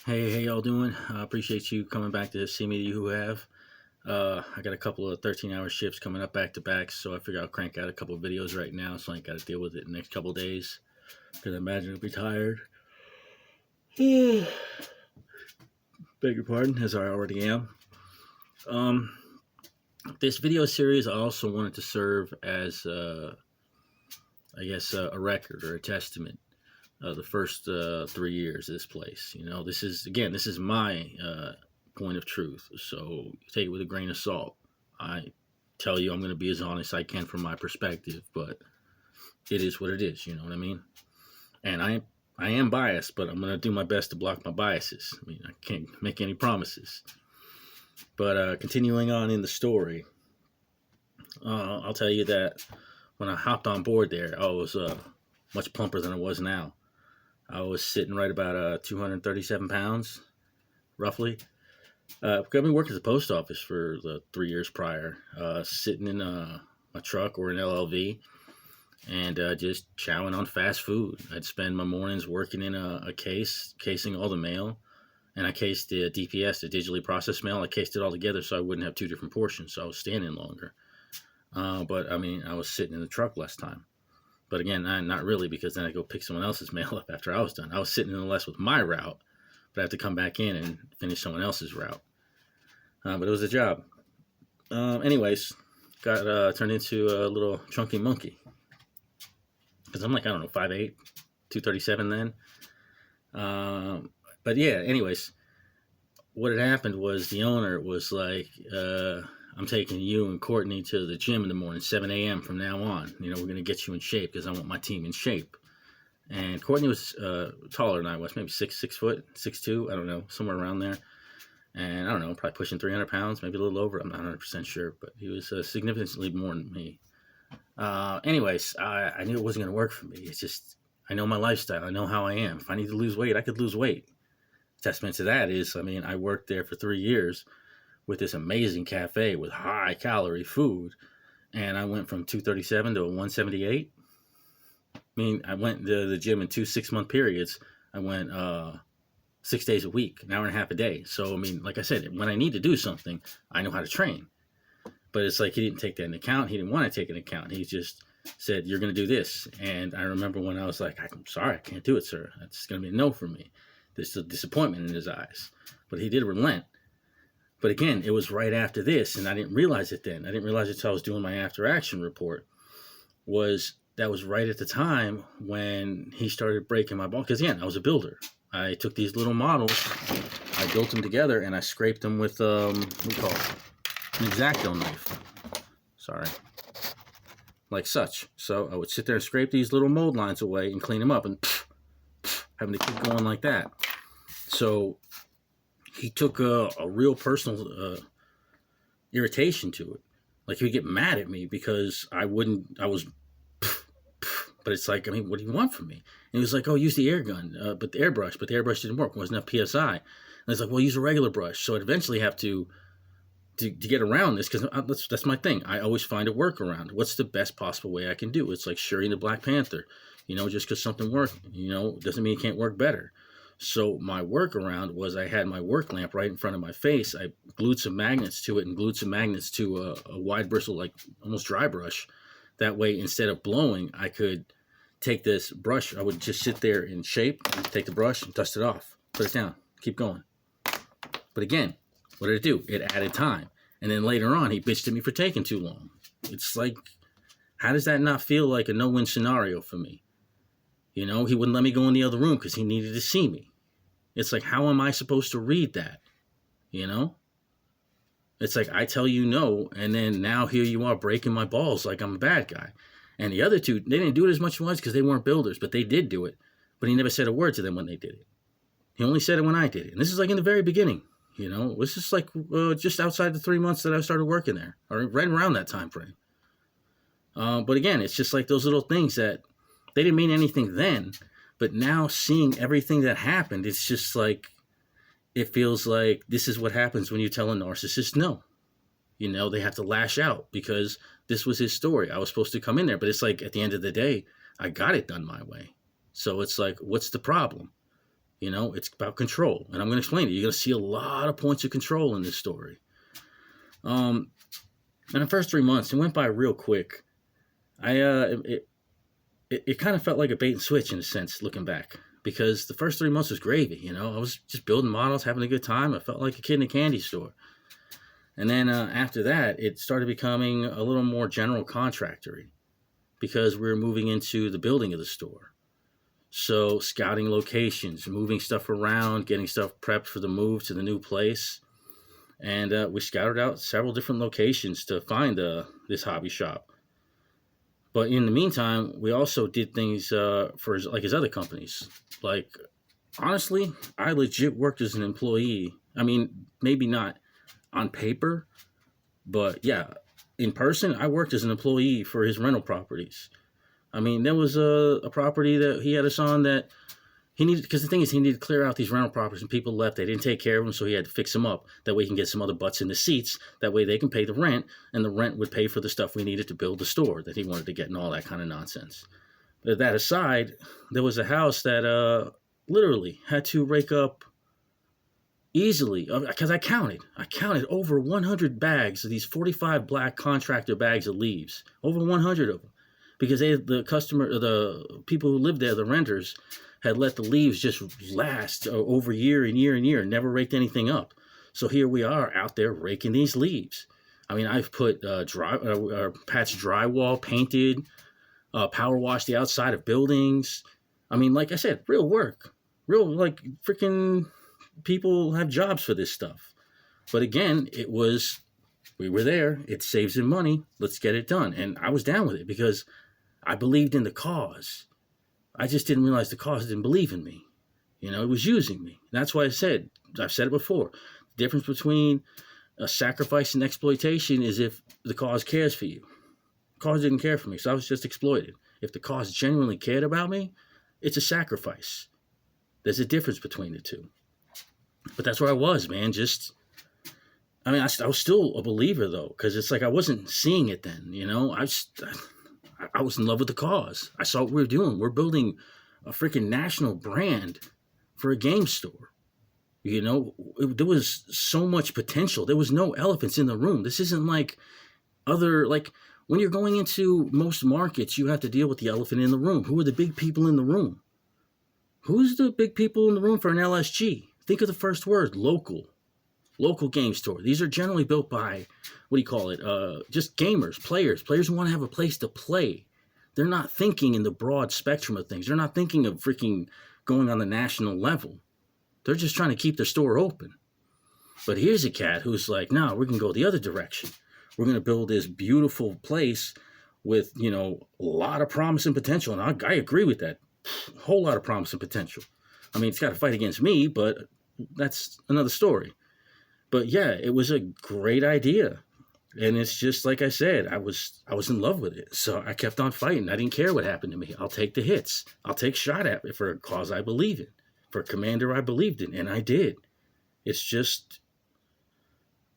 Hey, how y'all doing? I appreciate you coming back to see me, you who have. I got a couple of 13-hour shifts coming up back to back, so I figure I'll crank out a couple of videos right now so I ain't got to deal with it in the next couple of days. Because I imagine I'll be tired. Beg your pardon, as I already am. Um, this video series I also wanted to serve as, a record or a testament of the first 3 years of this place. You know, this is my point of truth. So take it with a grain of salt. I tell you I'm going to be as honest as I can from my perspective, but it is what it is. You know what I mean? And I am biased, but I'm going to do my best to block my biases. I mean, I can't make any promises. But continuing on in the story, I'll tell you that when I hopped on board there, I was much plumper than I was now. I was sitting right about 237 pounds, roughly. I've been working at the post office for the 3 years prior, sitting in a truck or an LLV and just chowing on fast food. I'd spend my mornings working in a case, casing all the mail, and I cased the DPS, the digitally processed mail. I cased it all together so I wouldn't have two different portions, so I was standing longer. But I mean, I was sitting in the truck less time. But again, not really, because then I go pick someone else's mail up after I was done. I was sitting in the less with my route, but I have to come back in and finish someone else's route. But it was a job. Anyways, got turned into a little chunky monkey. Because I'm like, I don't know, 5'8", 237 then. But yeah, anyways, what had happened was the owner was like, I'm taking you and Courtney to the gym in the morning, 7 a.m. from now on. You know, we're going to get you in shape because I want my team in shape. And Courtney was taller than I was, maybe 6 foot, 6'2", I don't know, somewhere around there. And I don't know, probably pushing 300 pounds, maybe a little over. I'm not 100% sure, but he was significantly more than me. Anyways, I knew it wasn't going to work for me. It's just, I know my lifestyle. I know how I am. If I need to lose weight, I could lose weight. Testament to that is, I mean, I worked there for 3 years with this amazing cafe with high calorie food. And I went from 237 to 178. I mean, I went to the gym in 2 6-month periods. I went 6 days a week, an hour and a half a day. So, I mean, like I said, when I need to do something, I know how to train. But it's like he didn't take that into account. He didn't want to take it into account. He just said, you're going to do this. And I remember when I was like, I'm sorry, I can't do it, sir. That's going to be a no for me. There's a disappointment in his eyes. But he did relent. But again, it was right after this, and I didn't realize it then. I didn't realize it until I was doing my after action report. That was right at the time when he started breaking my ball. Because again, I was a builder. I took these little models, I built them together, and I scraped them with what do you call it? An X-Acto knife. Sorry. Like such. So I would sit there and scrape these little mold lines away and clean them up, and having to keep going like that. So he took a real personal irritation to it. Like, he would get mad at me because I was, but it's like, I mean, what do you want from me? And he was like, oh, use the air gun, but the airbrush didn't work. It wasn't enough PSI. And it's like, well, use a regular brush. So I'd eventually have to get around this, because that's my thing. I always find a workaround. What's the best possible way I can do? It's like Shuri and the Black Panther. You know, just because something worked, you know, doesn't mean it can't work better. So my workaround was, I had my work lamp right in front of my face. I glued some magnets to it and glued some magnets to a wide bristle, like almost dry brush. That way, instead of blowing, I could take this brush. I would just sit there in shape, take the brush and dust it off, put it down, keep going. But again, what did it do? It added time. And then later on, he bitched at me for taking too long. It's like, how does that not feel like a no-win scenario for me? You know, he wouldn't let me go in the other room because he needed to see me. It's like, how am I supposed to read that? You know? It's like, I tell you no, and then now here you are breaking my balls like I'm a bad guy. And the other two, they didn't do it as much as once because they weren't builders, but they did do it. But he never said a word to them when they did it. He only said it when I did it. And this is like in the very beginning. You know, this is like just outside the 3 months that I started working there, or right around that time frame. But again, it's just like those little things that they didn't mean anything then, but now seeing everything that happened, it's just like, it feels like this is what happens when you tell a narcissist no. You know, they have to lash out because this was his story. I was supposed to come in there, but it's like, at the end of the day, I got it done my way. So it's like, what's the problem? You know, it's about control, and I'm going to explain it. You're going to see a lot of points of control in this story. In the first 3 months, it went by real quick. It kind of felt like a bait and switch in a sense, looking back, because the first 3 months was gravy. You know, I was just building models, having a good time. I felt like a kid in a candy store. And then after that, it started becoming a little more general contractory, because we were moving into the building of the store. So scouting locations, moving stuff around, getting stuff prepped for the move to the new place. And we scouted out several different locations to find this hobby shop. But in the meantime, we also did things for his other companies. Like, honestly, I legit worked as an employee. I mean, maybe not on paper, but yeah, in person, I worked as an employee for his rental properties. I mean, there was a property that he had us on that he needed, because the thing is, he needed to clear out these rental properties, and people left. They didn't take care of them, so he had to fix them up. That way he can get some other butts in the seats. That way they can pay the rent, and the rent would pay for the stuff we needed to build the store that he wanted to get and all that kind of nonsense. But that aside, there was a house that literally had to rake up easily, because I counted over 100 bags of these 45 black contractor bags of leaves, over 100 of them, because the people who lived there, the renters, had let the leaves just last over year and year and year, never raked anything up. So here we are out there raking these leaves. I mean, I've put patched drywall, painted, power washed the outside of buildings. I mean, like I said, real work, real, like, freaking people have jobs for this stuff. But again, we were there. It saves him money. Let's get it done. And I was down with it because I believed in the cause. I just didn't realize the cause didn't believe in me. You know, it was using me. That's why I've said it before. The difference between a sacrifice and exploitation is if the cause cares for you. The cause didn't care for me, so I was just exploited. If the cause genuinely cared about me, it's a sacrifice. There's a difference between the two. But that's where I was, man. I was still a believer, though, because it's like I wasn't seeing it then, you know? I was in love with the cause. I saw what we were doing. We're building a freaking national brand for a game store. You know, there was so much potential. There was no elephants in the room. This isn't like when you're going into most markets, you have to deal with the elephant in the room. Who are the big people in the room? Who's the big people in the room for an LSG? Think of the first word, local. Local game store. These are generally built by, just gamers, players who want to have a place to play. They're not thinking in the broad spectrum of things. They're not thinking of freaking going on the national level. They're just trying to keep their store open. But here's a cat who's like, no, we're going to go the other direction. We're going to build this beautiful place with, you know, a lot of promise and potential. And I agree with that. A whole lot of promise and potential. I mean, it's got to fight against me, but that's another story. But yeah, it was a great idea. And it's just like I said, I was in love with it. So I kept on fighting. I didn't care what happened to me. I'll take the hits. I'll take shot at it for a cause I believe in, for a commander I believed in, and I did. It's just,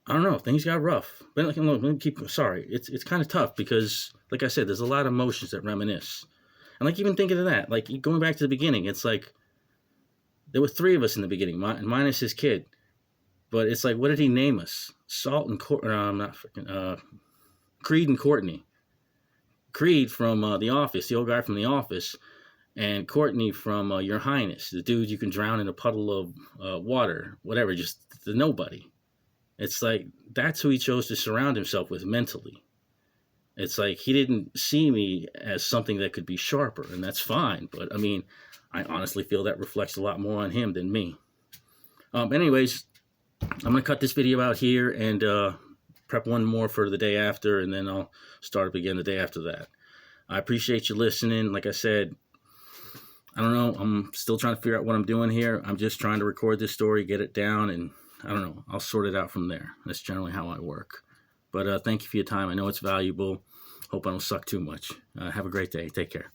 I don't know, things got rough. But it's kind of tough because, like I said, there's a lot of emotions that reminisce. And like even thinking of that, like going back to the beginning, it's like there were 3 of us in the beginning, minus his kid. But it's like, what did he name us? Creed and Courtney. Creed from The Office, the old guy from The Office, and Courtney from Your Highness, the dude you can drown in a puddle of water, whatever, just the nobody. It's like, that's who he chose to surround himself with mentally. It's like, he didn't see me as something that could be sharper, and that's fine. But, I mean, I honestly feel that reflects a lot more on him than me. Anyways, I'm going to cut this video out here and prep one more for the day after, and then I'll start up again the day after that. I appreciate you listening. Like I said, I don't know. I'm still trying to figure out what I'm doing here. I'm just trying to record this story, get it down, and I don't know. I'll sort it out from there. That's generally how I work. But thank you for your time. I know it's valuable. Hope I don't suck too much. Have a great day. Take care.